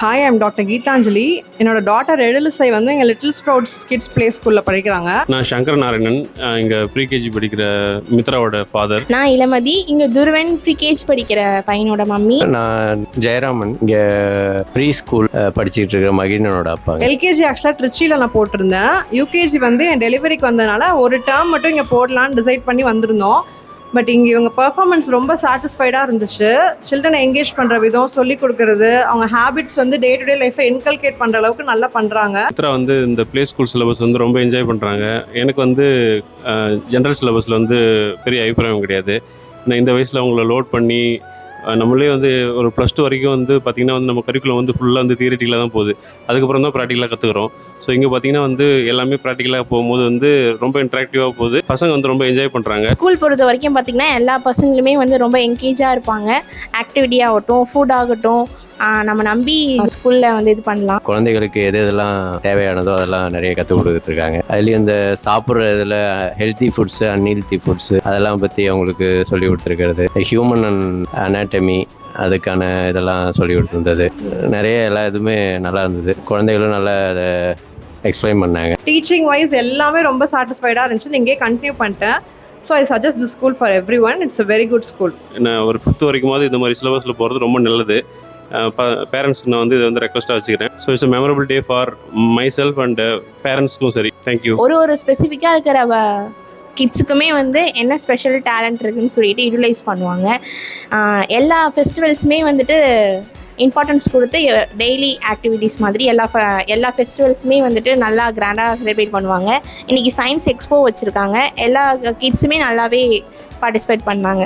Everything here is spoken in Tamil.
Hi, I'm doctor Gitanjali. என்னோட டாட்டர் எழிலிசை வந்து எங்கள் லிட்டில் ஸ்ப்ரவுட்ஸ் கிட்ஸ் பிளே ஸ்கூலில் படிக்கிறாங்க. நான் சங்கர நாராயணன், இங்கே ப்ரீகேஜி படிக்கிற மித்ராவோட ஃபாதர். நான் இளமதி, இங்கே துருவன் ப்ரீகேஜி படிக்கிற பையனோட மம்மி. நான் ஜெயராமன், இங்கே ப்ரீ ஸ்கூல் படிச்சுட்டு இருக்கிற மகிழனோட அப்பா. எல்கேஜி ஆக்சுவலாக ட்ரிச்சியில் நான் போட்டிருந்தேன். யூகேஜி வந்து என் டெலிவரிக்கு வந்ததுனால ஒரு டேர்ம் மட்டும் இங்கே போடலான்னு டிசைட் பண்ணி வந்திருந்தோம். பட் இங்கே இவங்க பர்ஃபார்மன்ஸ் ரொம்ப சாட்டிஸ்ஃபைடாக இருந்துச்சு. சில்ட்ரனை என்கேஜ் பண்ணுற விதம், சொல்லி கொடுக்கறது, அவங்க ஹேபிட்ஸ் வந்து டே டு டே லைஃப்பை இன்கல்கேட் பண்ணுற அளவுக்கு நல்லா பண்ணுறாங்க. மித்ரா வந்து இந்த ப்ளே ஸ்கூல் சிலபஸ் வந்து ரொம்ப என்ஜாய் பண்ணுறாங்க. எனக்கு வந்து ஜென்ரல் சிலபஸில் வந்து பெரிய அபிப்பிராயம் கிடையாது. நான் இந்த வயசில் அவங்கள லோட் பண்ணி நம்மளே வந்து ஒரு +2 வரைக்கும் வந்து பார்த்திங்கன்னா வந்து நம்ம கரிக்குலம் வந்து ஃபுல்லாக வந்து தியரிட்டிக்கலாக தான் போகுது. அதுக்கப்புறம் தான் ப்ராக்டிக்கலாக கற்றுக்குறோம். ஸோ இங்கே பார்த்திங்கன்னா வந்து எல்லாமே ப்ராக்டிக்கலாக போகும்போது வந்து ரொம்ப இன்ட்ராக்டிவாக போகுது. பசங்க வந்து ரொம்ப என்ஜாய் பண்ணுறாங்க. ஸ்கூல் பொறுத்த வரைக்கும் பார்த்திங்கன்னா எல்லா பசங்களுமே வந்து ரொம்ப என்கேஜாக இருப்பாங்க. ஆக்டிவிட்டி ஆகட்டும், ஃபுட் ஆகட்டும், நம்ம நம்பி ஸ்கூலில் வந்து இது பண்ணலாம். குழந்தைகளுக்கு எது எதெல்லாம் தேவையானதோ அதெல்லாம் நிறைய கற்றுக் கொடுத்துருக்காங்க. அதுலேயும் இந்த சாப்பிட்ற இதில் ஹெல்த்தி ஃபுட்ஸு, அன்ஹெல்த்தி ஃபுட்ஸு அதெல்லாம் பற்றி அவங்களுக்கு சொல்லி கொடுத்துருக்கிறது. ஹியூமன் அனாட்டமி அதுக்கான இதெல்லாம் சொல்லி கொடுத்துருந்தது. நிறைய எல்லா இதுவுமே நல்லா இருந்தது. குழந்தைகளும் நல்லா அதை எக்ஸ்பிளைன் பண்ணாங்க. டீச்சிங் வைஸ் எல்லாமே ரொம்ப சாட்டிஸ்ஃபைடாக இருந்துச்சு. இங்கே கண்டினியூ பண்ணிட்டேன். So I suggest this school for every one. It's a very good school. நான் ஒரு 5th வரைக்குமாவது இந்த மாதிரி சிலபஸில் போகிறது ரொம்ப நல்லது. பேரண்ட்ஸ்க்கு நான் வந்து இதை வந்து ரெக்வஸ்ட்டாக வச்சுக்கிறேன். So it's a memorable day for myself and பேரண்ட்ஸ்க்கும் சரி. தேங்க்யூ. ஒரு ஸ்பெசிஃபிக்காக இருக்கிற கிட்ஸுக்குமே வந்து என்ன ஸ்பெஷல் டேலண்ட் இருக்குதுன்னு சொல்லிட்டு யூட்டிலைஸ் பண்ணுவாங்க. எல்லா ஃபெஸ்டிவல்ஸுமே வந்துட்டு இம்பார்ட்டன்ஸ் கொடுத்து டெய்லி ஆக்டிவிட்டீஸ் மாதிரி எல்லா ஃபெஸ்டிவல்ஸுமே வந்துட்டு நல்லா கிராண்டாக செலிப்ரேட் பண்ணுவாங்க. இன்றைக்கி சயின்ஸ் எக்ஸ்போ வச்சுருக்காங்க. எல்லா கிட்ஸுமே நல்லாவே பார்ட்டிசிபேட் பண்ணாங்க.